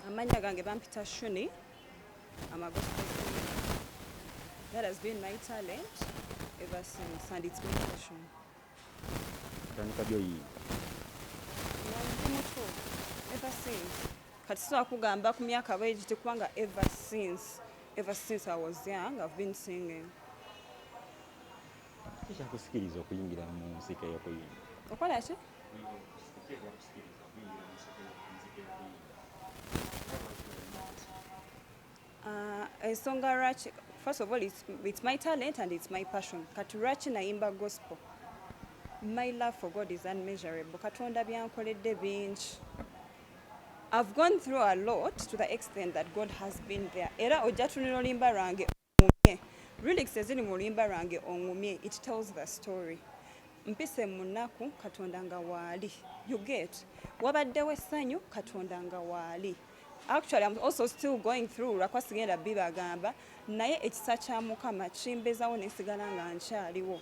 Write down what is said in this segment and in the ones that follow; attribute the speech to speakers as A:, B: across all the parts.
A: Amanya gange bampita Shuni. I'm a gospel singer. That has been my talent ever since, and it's my passion. Ever since. Katisobola kugamba ku myaka bwegiti kubanga ever since I was young, I've been singing.
B: Ekyakusikiriza okuyingira mu nzika y'okuyimba?
A: Okola ki? Ensonga lwaki, first of all, it's my talent and it's my passion. Kati lwaki nayimba gospel? My love for God is unmeasurable. Katonda byankoledde bingi. I've gone through a lot to the extent that God has been there. Era ojja tunira oluyimba lwange ongumye. Lyrics eziri mu luyimba lwange ongumye, it tells the story. Mpise mu nnaku Katonda nga waali. You get? Wabaddewo essanyu Katonda nga waali. Actually, I'm also still going through lwakwasigenda bibagamba naye ekisa kya Mukama kimbezawo nesigala nga nkyaliwo.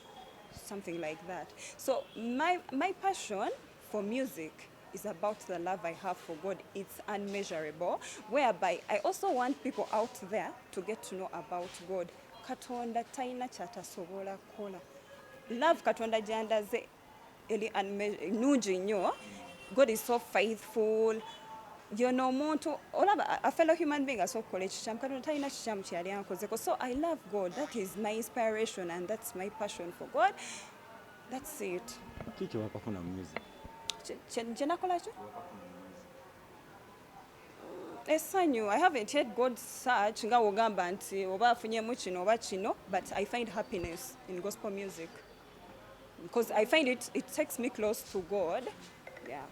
A: Something like that. So my passion for music is about the love I have for God. It's unmeasurable, whereby I also want people out there to get to know about God. Katonda talina kyatasobola kukola. Love Katonda gyandaze eri nungi nnyo. God is so faithful. You know, a fellow human being asobola kukola ekikyamu Katonda talina kikyamu kyali ankozeko. So I love God. That is my inspiration and that's my passion for God. That's it.
B: Kiki wakafuna mu music?
A: Kyenakola ki? Essanyu. I haven't yet got such nga wogamba nti oba afunyemu kino oba kino, but I find happiness in gospel music because I find it takes me close to God. Yeah.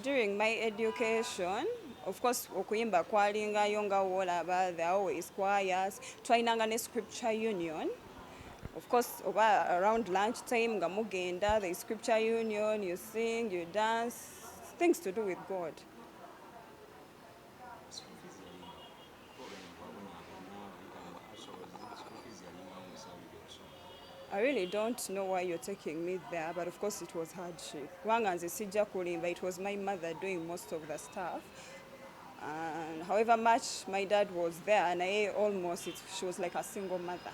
A: During my education, of course, Okuyimba kwalingayo nga wolaba, there are always choirs, twalinanga ne scripture union. Of course, around lunchtime, nga mugenda, the scripture union, you sing, you dance, things to do with God. I really don't know why you're taking me there, but of course it was hardship. Wanganze sijja kulimba, it was my mother doing most of the stuff. And however much my dad was there, and she was like a single mother.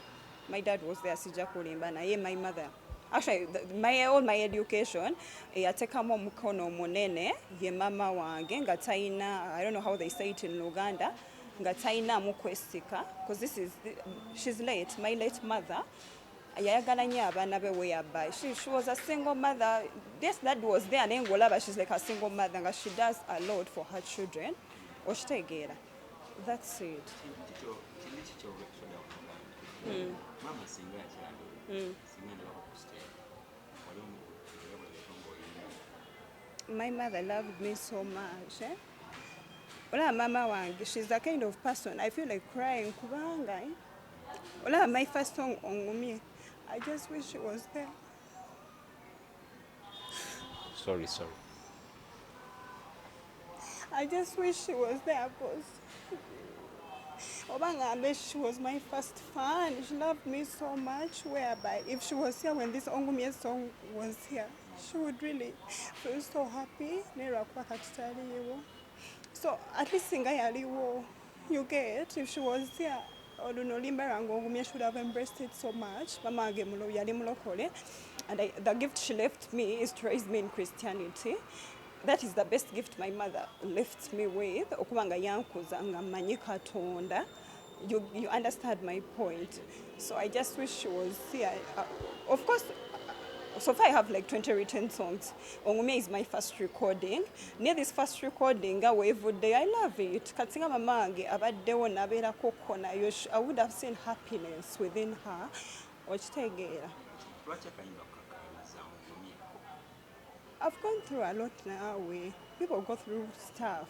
A: My dad was there, sijja kulimba, naye my mother. Actually, all my education, yatekamo omukono munene, ye mama wange, nga talina, I don't know how they say it in Uganda, nga talina mukwesika, because she's late, my late mother. Yayagala nnyo abaana be whereby she was a single mother. Yes, dad was there naye ng'olaba she's like a single mother nga she does a lot for her children. Okitegeera. That's it. My mother loved me so much. Olaba mama wange, she's the kind of person I feel like crying kubanga. Olaba my first song ongumye. I just wish she was there.
B: Sorry.
A: I just wish she was there because Obanga, she was my first fan. She loved me so much, whereby if she was here when this Ongumye song was here, she would really feel so happy. So at least you get, if she was here, Oluyimba and Ongumye should have embraced it so much. Mama yali mulokole, and the gift she left me is to raise me in Christianity. That is the best gift my mother left me with. Okubanga yankuza nga mmanyi Katonda. You understand my point. So I just wish she was here. Of course, so far I have like 20 written songs. Ongumye is my first recording. Near this first recording, every day I love it. Katsinga mamange abaddewo nabeera kokona. I would have seen happiness within her. Okitegeera. I've gone through a lot now. People go through stuff.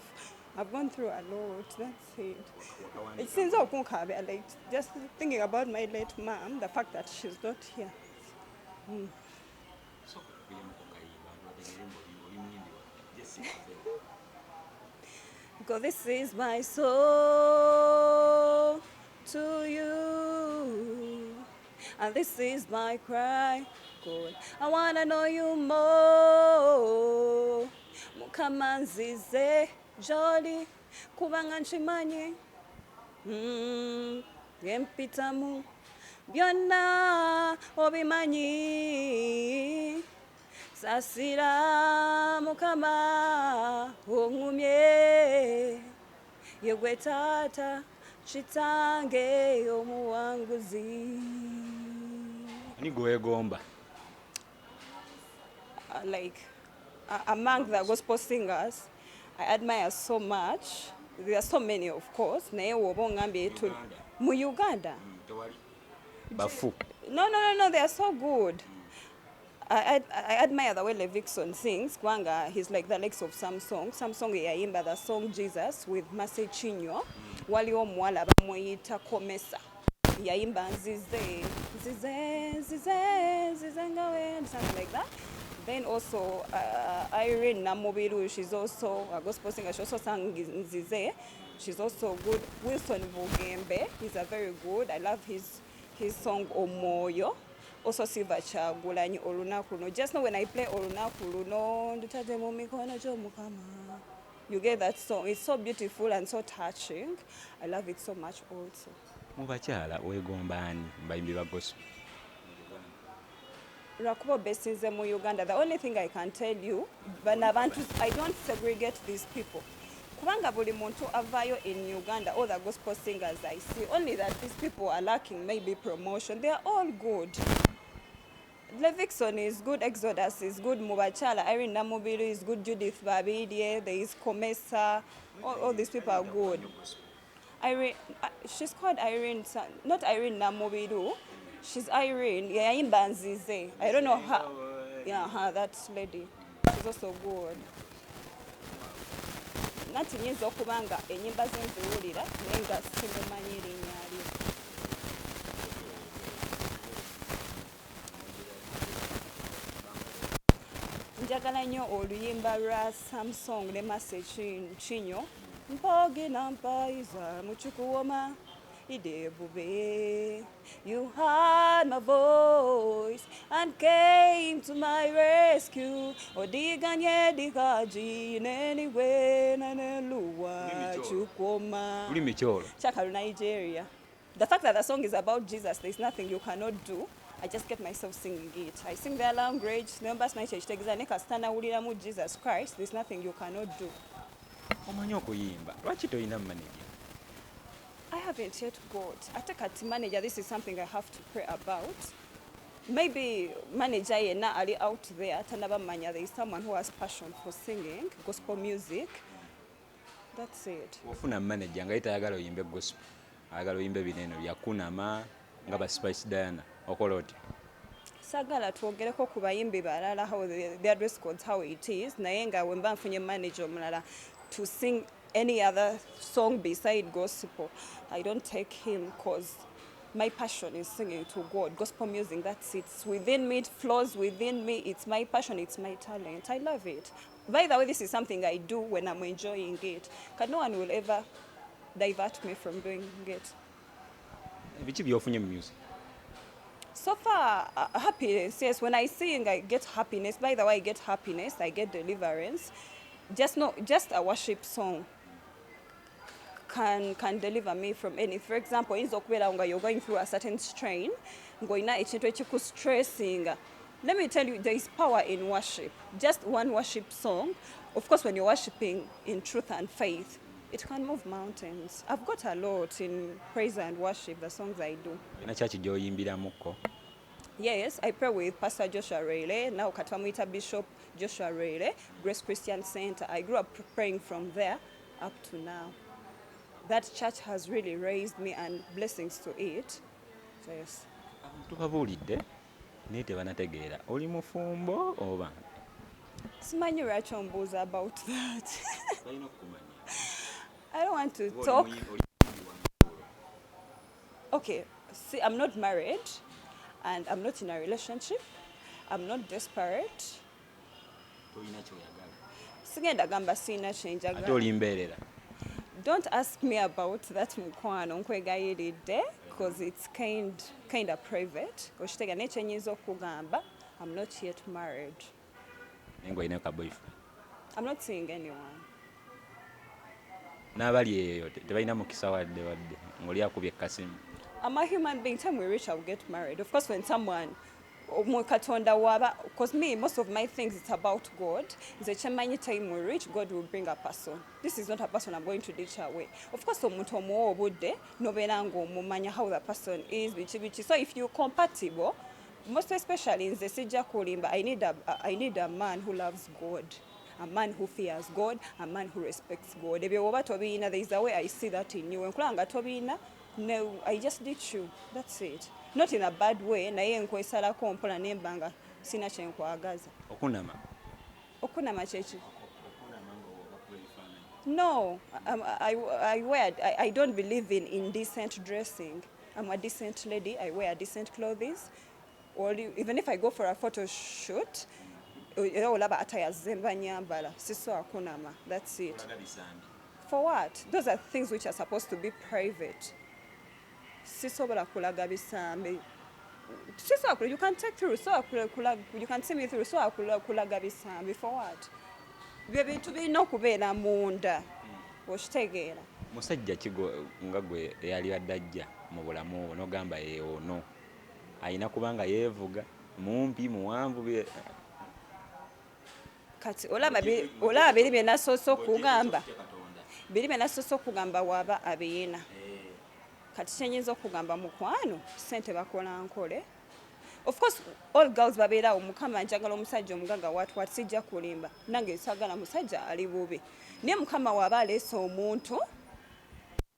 A: I've gone through a lot. That's it. It seems Okumukole, like just thinking about my late mom, the fact that she's not here. Because this is my soul to you. and this is my cry. God, I wanna know you more. Mukama nzize jolly kubanga nchimanyi yempitamu byonna obimanyi sasira mukama ongumye yegwe taata kitange omuwanguzi.
B: Ani gwegomba?
A: Like among the gospel singers I admire so much. There are so many, of course. Naye woba ongambye mu Uganda.
B: Bafu.
A: No, they are so good. I admire the way Levikson sings. Kwanga, he's like the likes of Samsung. Samsung yayimba the song Jesus with Mase Chinyo. Wali omuwala bamuyita Komesa. Yayimba nzize ngawe, something like that. Then also Irene Namubiru, she's also a gospel singer. She also sang Nzize. She's also good. Wilson Bugembe, he's a very good. I love his song Omoyo. Also Silva Chagulanyi Olunakuno. Just now when I play Olunakuno, you get that song. It's so beautiful and so touching. I love it so much also.
B: Mubakyala wegomba ani bayimbi ba gospel?
A: Rakubo besinze mu Uganda. The only thing I can tell you, I don't segregate these people. Kubanga buli muntu avayo in Uganda, all the gospel singers I see, only that these people are lacking maybe promotion. They are all good. Levikson is good, Exodus is good, Mubachala, Irene Namubiru is good, Judith Babidie, there is Komesa, all these people are good. Irene, she's called Irene, not Irene Namubiru. She's Irene, Yayimba Nzize. I don't know her. Yeah, her, that lady. She's also good. Nati nyinza okubanga enyimba zenziwulira naye nga simumanyi erinnya lye. Njagala nnyo oluyimba lwa Samsung ne Mase Chinyo. Mpoge na mpayiza mu kikuwoma. Idebube, you heard my voice and came to my rescue. Odiganye dikaji neniwe naneluwa chukoma. Chakaru, Nigeria. The fact that the song is about Jesus, there's nothing you cannot do. I just get myself singing it. I sing their language. Numbers my church takes stana uliramu Jesus Christ. There's nothing you cannot do.
B: Omanyi okuyimba. Lwaki toyina manager?
A: I haven't yet got. I take a manager. This is something I have to pray about. Maybe manager yena ali out there. Tanaba manya. There is someone who has passion for singing gospel music. That's it.
B: Wofuna manager ngaita ayagala oyimbe gospel. Ayagala oyimbe bineno yakunama ngaba Spice Diana okoloti.
A: Sagala twogereko ku bayimbi balala how their dress codes how it is. Naye nga wemba nfunye manager omulala to sing any other song beside gospel. I don't take him because my passion is singing to God. Gospel music, that's it. It's within me, it flows within me. It's my passion, it's my talent. I love it. By the way, this is something I do when I'm enjoying it. Because no one will ever divert me from doing it.
B: Which of you often music?
A: So far, happiness. Yes, when I sing, I get happiness. By the way, I get happiness. I get deliverance. Just a worship song can deliver me from any. For example, in Zokwela, you're going through a certain strain, stressing. Let me tell you, there is power in worship. Just one worship song, of course, when you're worshiping in truth and faith, it can move mountains. I've got a lot in praise and worship, the songs I do. Yes, I pray with Pastor Joshua Rayleigh, now Katwamuita Bishop Joshua Rayleigh, Grace Christian Center. I grew up praying from there up to now. That church has really raised me and blessings to it. So yes. Simanyi lwaki ombuuza about that. I don't want to talk. Okay, see, I'm not married and I'm not in a relationship. I'm not desperate. Sigenda gamba sina kyenjagala. Don't ask me about that mukwano nkwegayiridde because it's kind of private. Oshitega nekyenyiza okugamba, I'm not yet married.
B: Nengo ine ka boyfriend.
A: I'm not seeing anyone.
B: N'abali eyo tebalina mukisa wadde ng'oli akubye kasimu.
A: I'm a human being. Time we reach, I'll get married. Of course, when someone, because me, most of my things, it's about God. The chairman time we reach, God will bring a person. This is not a person I'm going to ditch away. Of course, how the person is. So if you're compatible, most especially in the Sija Kulimba, I need a man who loves God. A man who fears God, a man who respects God. There is a way I see that in you. No, I just ditch you. That's it. Not in a bad way. Naye nkwesala ko mpola nembanga sina kye nkwagaza. Okunama chechi. No, I don't believe in indecent dressing. I'm a decent lady. I wear decent clothes. Or even if I go for a photo shoot, that's it. For what? Those are things which are supposed to be private. You can take through, so you can see me through, so for what? To be no kubera munda. Oshitegeera.
B: Musajja kigo nga gwe eyali addajja mu bulamu n'ogamba ono ayina kubanga yeevuga mumpi muwanvu
A: kati olaba biri bye nasoose okugamba waaba abiina kati kyenyinza okugamba mukwano Sente bakola nkole. Of course all girls babeerawo mukama njagala omusajja omugaga wat sijja kulimba nange sagala musajja ali bubi naye mukama waaba aleese omuntu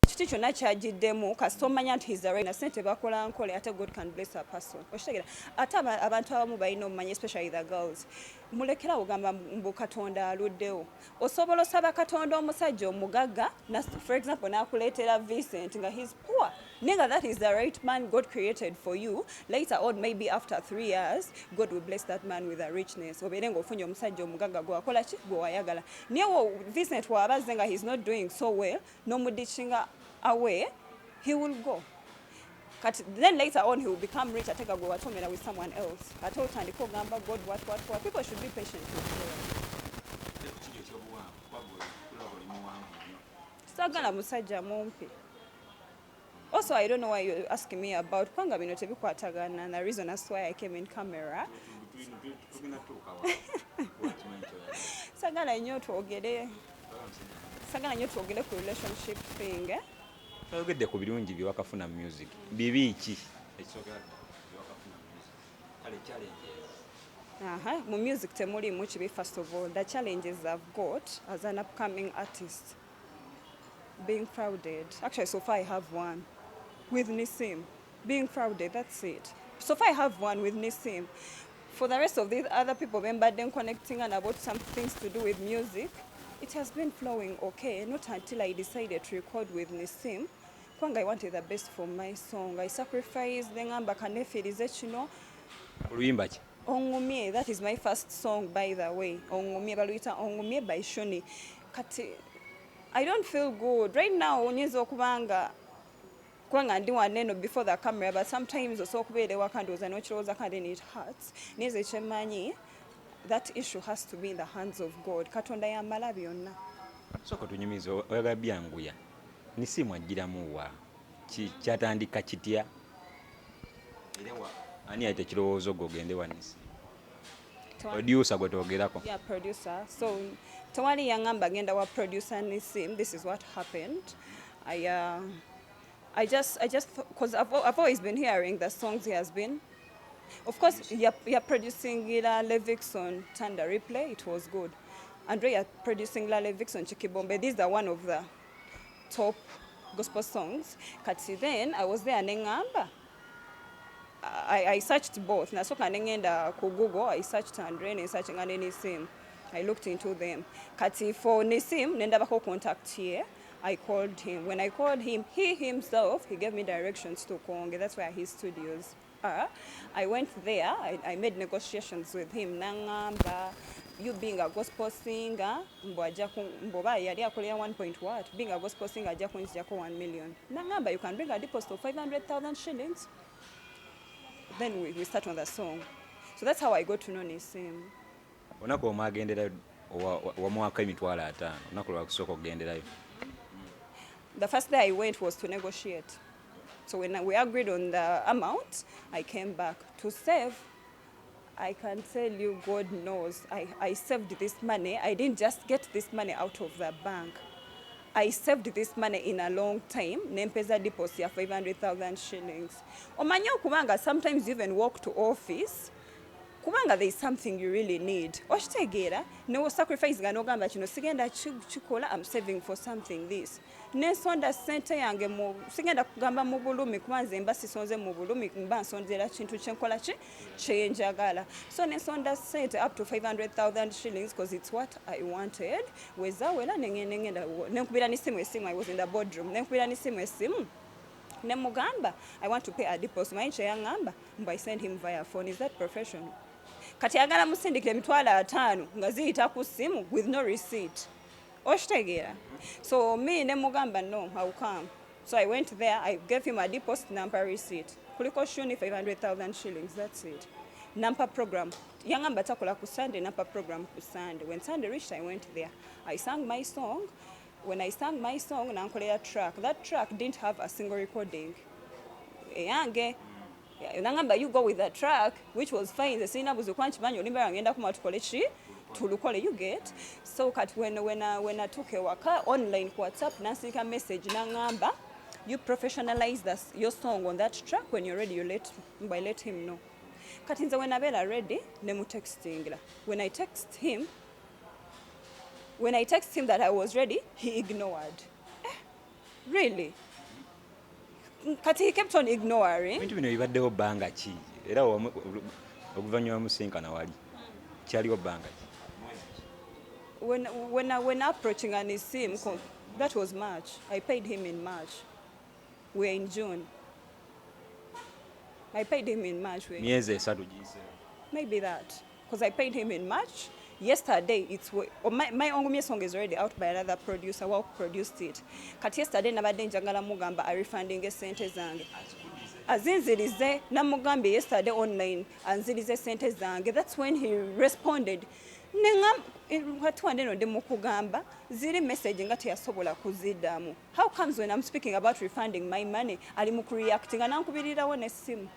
A: kiti kyonna kyagiddemu kasita omanya nti he's the right na Sente bakola nkole ate God can bless a person. Okitegeera ate abantu abamu balina omumanya especially the girls mulekera ogamba mbu Katonda aluddewo osobola osaba Katonda omusajja omugagga for example nakuleetera Vincent nga he's poor nigga that is the right man God created for you. Later on maybe after 3 years God will bless that man with a richness obeere ng'ofunye omusajja omugagga gwakola ki gwe wayagala naye Vincent waabazze nga he's not doing so well n'omudichinga away he will go. Then later on he will become rich. I take a go with someone else. I told Tandiko Gamba, God, what. People should be patient with Sagala musajja mumpi. Also, I don't know why you're asking me about Kwanga Binotebi Kwatagana and the reason that's why I came in camera. Sagala nyo twogere ku relationship thing.
B: Twogedde ku birungi bye wakafuna mu music. Bibi ki ekisogera wakafuna mu music. Kale challenges.
A: Mu music temuli mu kibi. First of all, the challenges I've got as an upcoming artist being crowded. Actually, so far I have one with Nessim. Being crowded, that's it. So far I have one with Nessim. For the rest of these other people, remember them connecting and about some things to do with music, it has been flowing okay. Not until I decided to record with Nessim. Kwanga I wanted the best for my song. I sacrificed the ngamba kanefirize kino.
B: Oluyimba ki?
A: Ongumye, that is my first song by the way. Ongumye baluita Ongumye by Shoni. Kati I don't feel good right now. Onyeza okubanga kwanga ndi waneno before the camera, but sometimes also kubere wakandoza no chiroza kandi it hurts. Neze chemanyi that issue has to be in the hands of God. Katonda yamala byonna.
B: Soko tunyumiza oyagala byanguya. Nessim ajjiramu wa kyatandika kitya erewa ani ayita kirowoozo gogende wa Nessim producer gwe twogerako.
A: Yeah, producer. So tewali yangamba genda wa producer Nessim. This is what happened. I just because I've always been hearing the songs he has been. Of course, you're producing Levikson Tanda Replay. It was good. Andrea producing Levikson Chikibombe. These are one of the top gospel songs. Kati then I was there nengamba. I searched both. Nasoka nengenda ku Google. I searched Andre and searching and Nessim. I looked into them. Kati for Nessim nenda bako contact here. I called him. When I called him, he himself, he gave me directions to Konge. That's where his studios are. I went there. I made negotiations with him. Nangamba, you being a gospel singer mboba yali akolera 1 point what, being a gospel singer ajja kunzijako 1 million. Nangamba, you can bring a deposit of 500,000 shillings. Then we start on the song. So that's how I got to know Nessim.
B: Onako omagendera wa mwaka emitwalo 5 onako lwakusooka okugenderayo.
A: The first day I went was to negotiate. So when we agreed on the amount, I came back to save. I can tell you, God knows, I saved this money. I didn't just get this money out of the bank. I saved this money in a long time. Nempeza deposit ya 500,000 shillings. Omanyo kubanga, sometimes you even walk to office. Kubanga there is something you really need. Oshitegeera, no sacrifice ga nogamba kino sigenda chikola, I'm saving for something this. Nensonda sente yange mu sigenda kugamba mu bulumi kubanze embasi sonze mu bulumi mba nsonzera kintu kyenkola kyenjagala. So nensonda sente up to 500,000 shillings because it's what I wanted. Weza wela nengenda nenkubira Nessim, I was in the boardroom. Nenkubira Nessim. Nemugamba, I want to pay a deposit. Mainche yangamba, I send him via phone. Is that professional? Kati agala musindikire emitwalo 5 nga ziyita ku simu with no receipt. Oshitegeera. So me nemugamba, no, how come? So I went there, I gave him a deposit number receipt. Kuliko shuni 500,000 shillings, that's it. Nampa program. Yangamba takola ku Sunday, nampa program ku Sunday. When Sunday reached, I went there. I sang my song. When I sang my song, nankolera track. That track didn't have a single recording. Eyange. Nangamba, you go with that track, which was fine. The singer was kwanchi banyo limba ngenda kuma tukole chi tulukole, you get. So kat when I took a waka online WhatsApp nasika message nangamba, you professionalize your song on that track. When you're ready, you let him know. Katinza when abela ready, nemu texting. When I text him that I was ready, he ignored. Really? Kati he kept on ignoring.
B: Bintu bino bibaddewo bbanga ki era okuvanyuma musinkana wali kyaliwo bbanga ki?
A: When approaching an Nessim, that was March. I paid him in March. We're in June. I paid him in March.
B: Myezi 3 giyise.
A: Maybe that. Because I paid him in March. Yesterday, my Ongumye song is already out by another producer who produced it. Kat yesterday, nabadde njagala mugamba a refunding sente zange. Azinzirize namugambe yesterday online anzirize sente zange. That's when he responded. Watuande no mukugamba ziri message nga teyasobola kuzidamu. How comes when I'm speaking about refunding my money ali mukureacting nankubirirawo Nessim.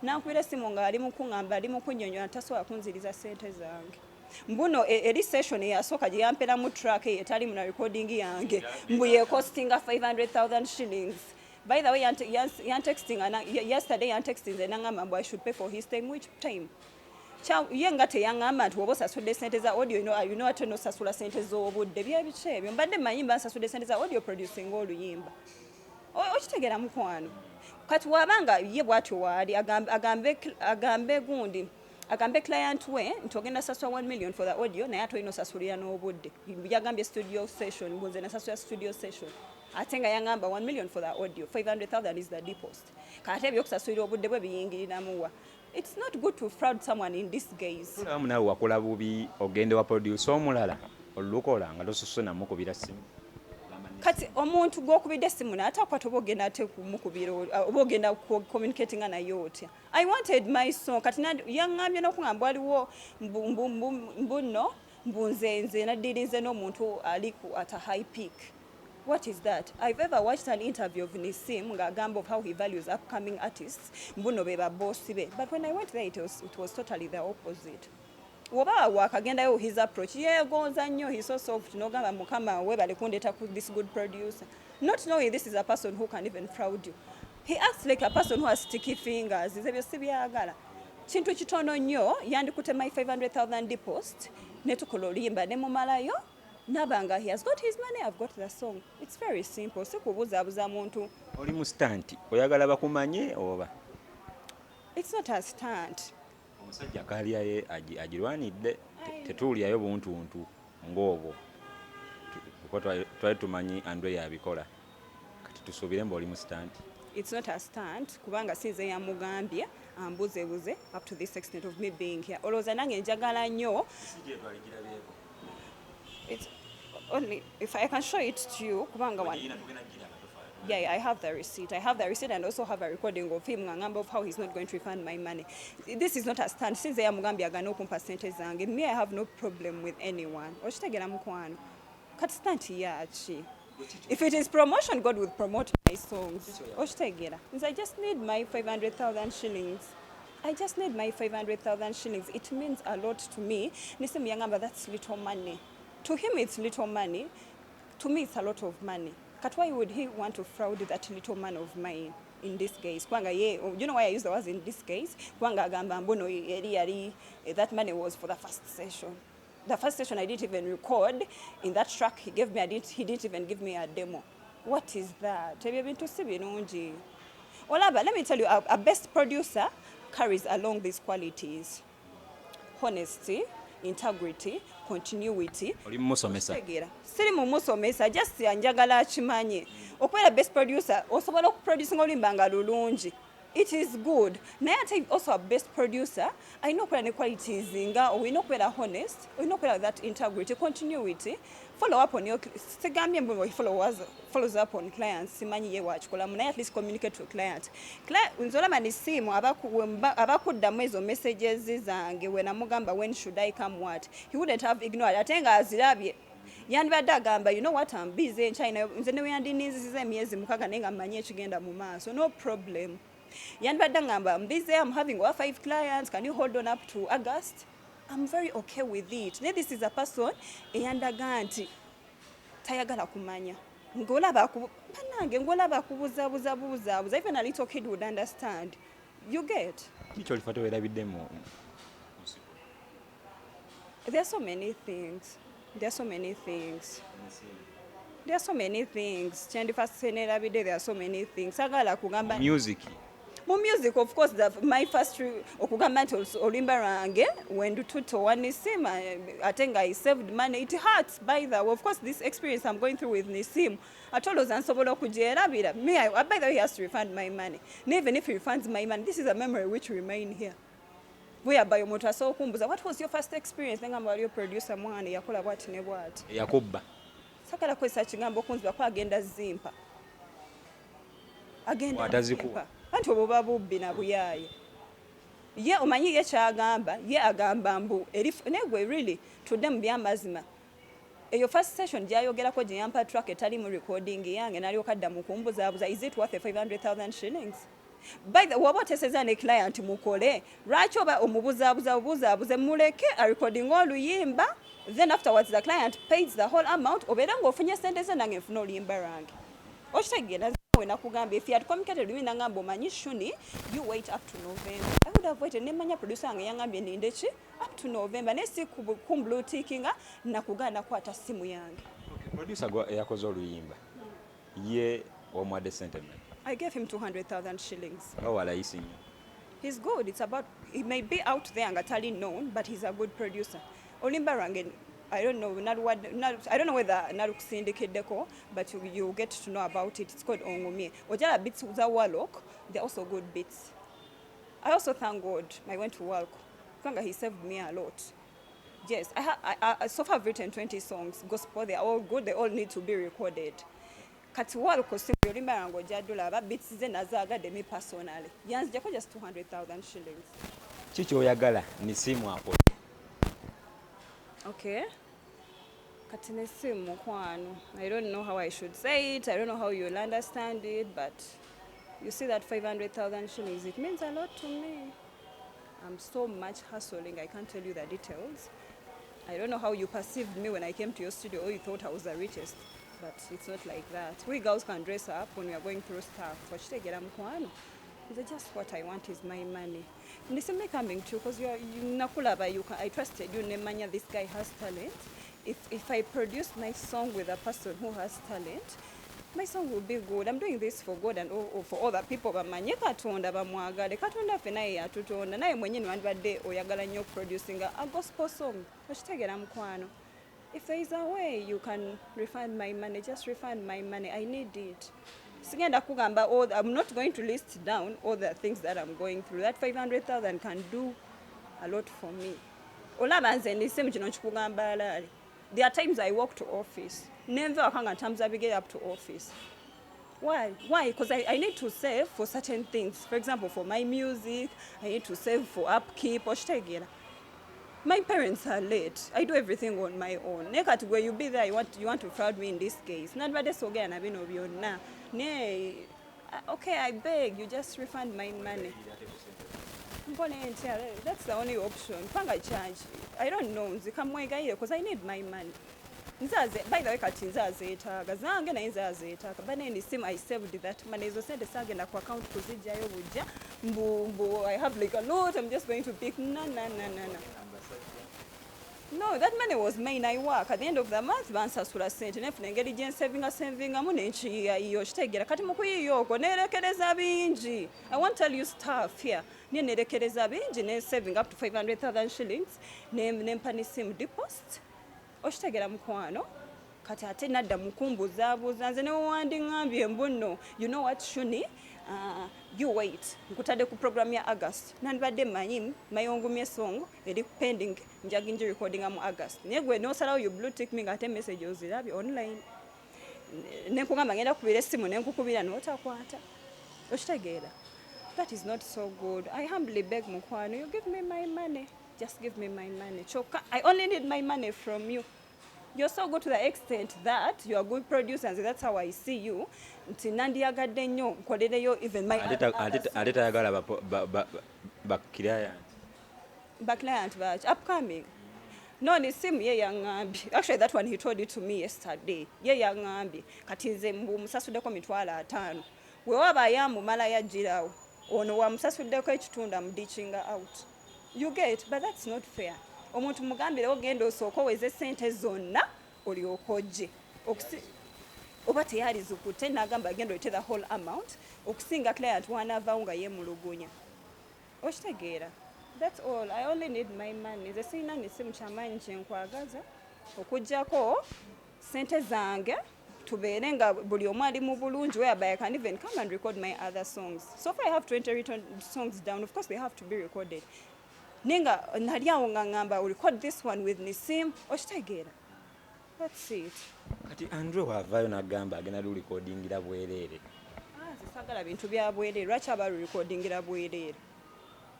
A: Nankubira simu nga ali mukungamba ali mukunyonyola tasobola kunziriza sente zange. Mbuno eri session yasooka gye yampera mu track etali mu recording yange mbuye costing 500,000 shillings. By the way, yesterday texting nangamba I should pay for his time. Which time? Yenga teyangamba nti woba osasudde sente za audio, you know ate nosasula sente z'obudde byebice ebyo mbadde manyi mba nsasudde sente za audio producing Oluyimba. Okitegeera mukwano. Kati wabanga ye bwatyo waali agambe gundi agambe client we nti ogenda sasula 1 million for the audio naye ate olina osasulira n'obudde. Yagambye studio session, mbunze nasasula studio session. Ate nga yangamba 1 million for the audio, 500,000 is the deposit. Kati ebyokusasulira obudde bwe biyingiriramuwa. It's not good to fraud someone in this case.
B: Tulamu nawe wakola bubi ogende wa producer omulala olukola nga tosusuna mukubira simu.
A: Kati omuntu gw'okubidde simu n'atakwata oba ogenda ate kumukubira oba ogenda communicating naye otya. I wanted my song. Kati yangambye n'okugamba waliwo mbuno mbunze naddirinze n'omuntu ali at a high peak. What is that? I've ever watched an interview of Nessim ngagamba of how he values upcoming artists. Mbuno beba bossi be. But when I went there, it was totally the opposite. Woba wakagenda his approach. Yeah, gonza nnyo, he's so soft. Nogamba mukama webale kundeta this good producer. Not knowing this is a person who can even fraud you. He acts like a person who has sticky fingers. Ebyo sibyagala. Kintu kitono nnyo yandikute my 500,000 deposit. Netukola Oluyimba ne mumalayo. Nabanga, he has got his money, I've got the song. It's very simple. Sikubuzabuza muntu.
B: Oli mu stunt. Oyagala bakumanye oba?
A: It's not a stunt.
B: Omusajja kaliya ye agirwanidde tetuulyayo buntuntu ng'obwo. Kuko twali tumanyi Andre yabikola. Kati tusuubire mba oli mu stunt.
A: It's not a stunt. Kubanga sinze yamugambye ambuzebuze up to this extent of me being here. Olowooza nange njagala nnyo. It's only if I can show it to you kubanga one. Yeah, I have the receipt. I have the receipt and also have a recording of him ngamba of how he's not going to refund my money. This is not a stand. Since I am Mugambi agano kumpa zange, me I have no problem with anyone. Oshitegera mukwano. Kati stand yachi. If it is promotion, God will promote my songs. Oshitegera. I just need my 500,000 shillings. I just need my 500,000 shillings. It means a lot to me. Nessim yangamba, that's little money. To him it's little money. To me it's a lot of money. But why would he want to fraud that little man of mine in this case? Kwanga you know why I use the words in this case? Kwanga gamba mbono yari that money was for the first session. The first session I didn't even record. In that track he gave me, he didn't even give me a demo. What is that? Have you been to see Binunji? Olaba, let me tell you, a best producer carries along these qualities: honesty, integrity, continuity. Siri mumusomesa just anjagala akimanye. Okubeera best producer osobola okuproduce ng'olimba nga lulungi. It is good. Naye ate also a best producer alina okubeera ne qualities nga olina okubeera honest, olina okubeera that integrity, continuity, follow up on your sigambye mbu follows up on clients simanyi ye wakikolamu naye at least communicate to client. Nzolaba Nessim abakuddamu ezo messages zange we namugamba when should I come what, he wouldn't have ignored ate nga azirabye. Yandibadde agamba, you know what, I'm busy in China. Nze ne weyandiniiziza emyezi 6 naye nga mmanyi ekigenda mu maaso. No problem. Yandibadde agamba, I'm busy, I'm having 5 clients, can you hold on up to August? I'm very okay with it. Now this is a person eyandaga nti tayagala kumanya. Ngolaba kubuza. Even a little kid would understand. You get? There are so many things. There are so many things. There are so many things. There are so many things.
B: Music.
A: Music, of course, my first okugamba nti Oluyimba lwange when tuto one Nessim, I think I saved money. It hurts by the way. Of course, this experience I'm going through with Nessim, I told us nsobola okujerabira. Me, by the way, he has to refund my money. And even if he refunds my money, this is a memory which remain here. Whereby omuntu asobola okumbuza, what was your first experience? Ngamba waliyo producer mwana yakola bwati ne bwati.
B: Yakubba.
A: Sakala kwesa kigambo kunziba kwa agenda zimpa. Agenda zimpa. Anti obuba bubbi na buyaye. Ye omanyi ye kyagamba, ye agamba mbu negwe really tudde mu byamazima. Eyo first session gyayogerako gye yampa track etali mu recording yange n'alyoka adda mu kumbuzaabuza, is it worth 500,000 shillings? By the way, what is a client mukole? Lwaki oba omubuzaabuze muleke a recording Oluyimba, then afterwards the client pays the whole amount, obeera ng'ofunye sente ze nange nfuna Oluyimba lwange. Okitegeera when akugamba, if you had communicated with me nangamba omanyi shuni, you wait up to November. I would have waited nemanya producer yange yangambye nindechi up to November. Nesi kumblu tikinga nakugana kwata simu yange.
B: Okay, producer yakoze Oluyimba. Ye omwade Sente.
A: I gave him 200,000 shillings.
B: How are you seeing?
A: He's good. It's about, he may be out there and totally known, but he's a good producer. Oluyimba lwange, I don't know, I don't know whether nalukusindikiddeko, but you get to know about it. It's called Ongomie. Ojala beats za Walok, they're also good beats. I also thank God I went to Walk. Kanga, he saved me a lot. Yes, I so far have written 20 songs. Gospel, they're all good, they all need to be recorded. Kati Walk was Oluyimba lwange ojadula aba beats ze nazagadde me personally. Yanzijako just 200,000 shillings.
B: Kiki oyagala Nessim akole?
A: Okay. Kati Nessim mukwano. I don't know how I should say it. I don't know how you'll understand it, but you see that 500,000 shillings, it means a lot to me. I'm so much hustling, I can't tell you the details. I don't know how you perceived me when I came to your studio, or you thought I was the richest, but it's not like that. We girls can dress up when we are going through stuff. Just what I want is my money. Nessim coming to, because I trusted you, Nemanya, this guy has talent. If I produce my song with a person who has talent, my song will be good. I'm doing this for God and for other people. Bamanye katonda bamwagale. Katonda fena yatutonda. Naye mwenye nwandibadde oyagala nnyo producing a gospel song. Okitegera mukwano. If there is a way you can refund my money, just refund my money. I need it. sigenda kugamba I'm not going to list down all the things that I'm going through. That 500,000 can do a lot for me. Olaba nze Nessim kino kikugamba alaali. There are times I walk to office. Never akanga times I get up to office. Why? Because I need to save for certain things. For example, for my music, I need to save for upkeep. My parents are late. I do everything on my own. Nekati where you be there, you want to fraud me in this case. Not bad so again, I've been of you now. Okay, I beg you just refund my money. That's the only option. I don't know because I need my money. By the way, I saved that money. I have like a lot. I'm just going to pick. No. No, that money was mine. I work at the end of the month. Sente. I won't tell you stuff here. Saving up to 500,000 shillings. Name Nessim deposit. Oshitegera mukwano kati ate nadda mukumbuzabuza nze newandi ngambye mbuno you know what Shuni you wait nkutadde ku program ya August nandibadde manyi mayongumye song eri pending njaginji recording mu August negwe no salawo you blue tick me ngate message ozirabye online nenkugamba ngenda kubira essimu nenkukubira notakwata oshitegera. That is not so good. I humbly beg mukwano, you give me my money. Just give me my money. Choka, I only need my money from you. You're so good to the extent that you are good producers. That's how I see you. Ntinandi yagadde nnyo nkolereyo even my
B: aleta yagala
A: ba client batch upcoming. No, Nessim ye yangambi. Actually, that one he told it to me yesterday. Ye yangambi. Kati nze musasuddeko mitwalo 5. We waba yamumala yajjirawo. Ono wa musasuddeko ekitunda mudichinga out. You get, but that's not fair. Omuntu mugambire ogenda osooka oweze sente zonna olyokoje. Oba teyali zukute nagamba agenda oyite the whole amount. Okusinga client wanavaawo nga yemulugunya. Okitegeera. That's all. I only need my money. Nze sirina Nessim kyamaanyi kyenkwagaza okuggyako sente zange tubeere nga buli omu ali mu bulungi whereby I can even come and record my other songs. So far I have 20 written songs down. Of course they have to be recorded. Ninga nali awo nga ngamba record this one with Nessim okitegeera. That's it.
B: Kati Andre wavaayo nagamba agenda lurecordingira bwereere.
A: Sisagala bintu bya bwereere. Lwaki aba recordingira bwereere?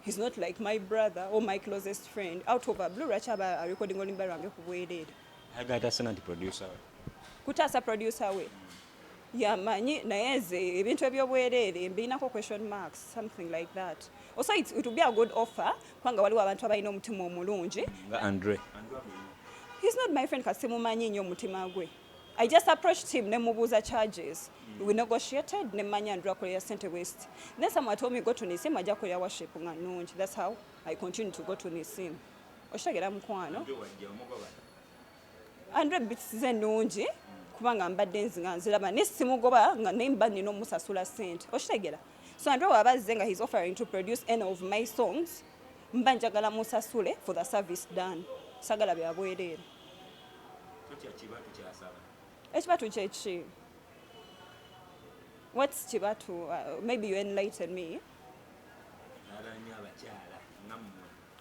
A: He's not like my brother or my closest friend. Out of a blue, lwaki aba recording Oluyimba lwange ku bwereere.
B: Agata senati producer we.
A: Kutaasa producer we. Yamanyi naye nze ebintu ebyobwereere mbinako question marks, something like that. Also it would be a good offer kwanga waliwo abantu abalina omutima omulungi.
B: Andre.
A: He's not my friend kasi mumanyi nnyo omutima gwe. I just approached him nemubuuza charges. We negotiated nemanya Andre akolera Sente West. Then someone told me go to Nessim ajja kolera worship nga nnungi. That's how I continue to go to Nessim. Oshitegera mukwano. Andre bits ze nnungi kubanga mbadde nzinga nziraba nesimugoba nga nemba nina omusasula sente. Oshitegera. So Andre wabazze nga he's offering to produce any of my songs. Mba njagala musasule for the service done. Sagala bya bwereere. Ekibatu kyeki. What's Chibatu? Maybe you enlighten me.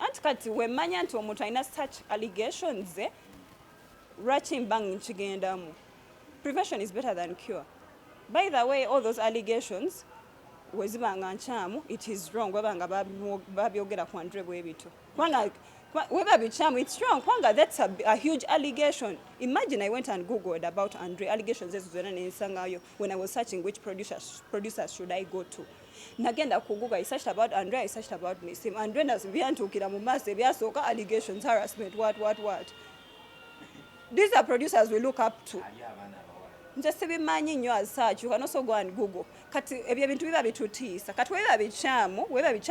A: Anti kati wemanya nti omuntu alina such allegations lwaki mba nkigendamu. Prevention is better than cure. By the way, all those allegations wezibanga nkyamu, it is wrong webanga babyogera ku Andre bwebito. Kwanga weba bichamu, it's wrong. Kwanga that's a huge allegation. Imagine I went and Googled about Andre allegations when I was searching which producers should I go to. Nagenda ku Google, I searched about Andre, I searched about Nessim. Andre nasibyantukira mu maaso ebyasoka allegations, harassment, what. These are producers we look up to. Just bimanyi nnyo as such, you can also go and Google. Kati ebyo bintu biba bitutiisa. Kati weba bichamu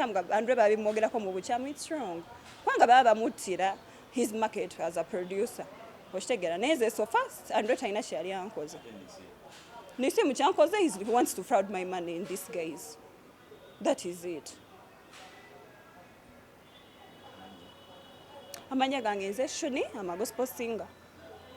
A: nga Andre babimwogerako mu buchamu, it's wrong. Kwanga baba mutira his market as a producer. Oshitegera neze so fast Andre taina shari yankoze. Nessim kyankoze he wants to fraud my money in this guys. That is it. Amanya gange nze Shuni, I'm a gospel singer.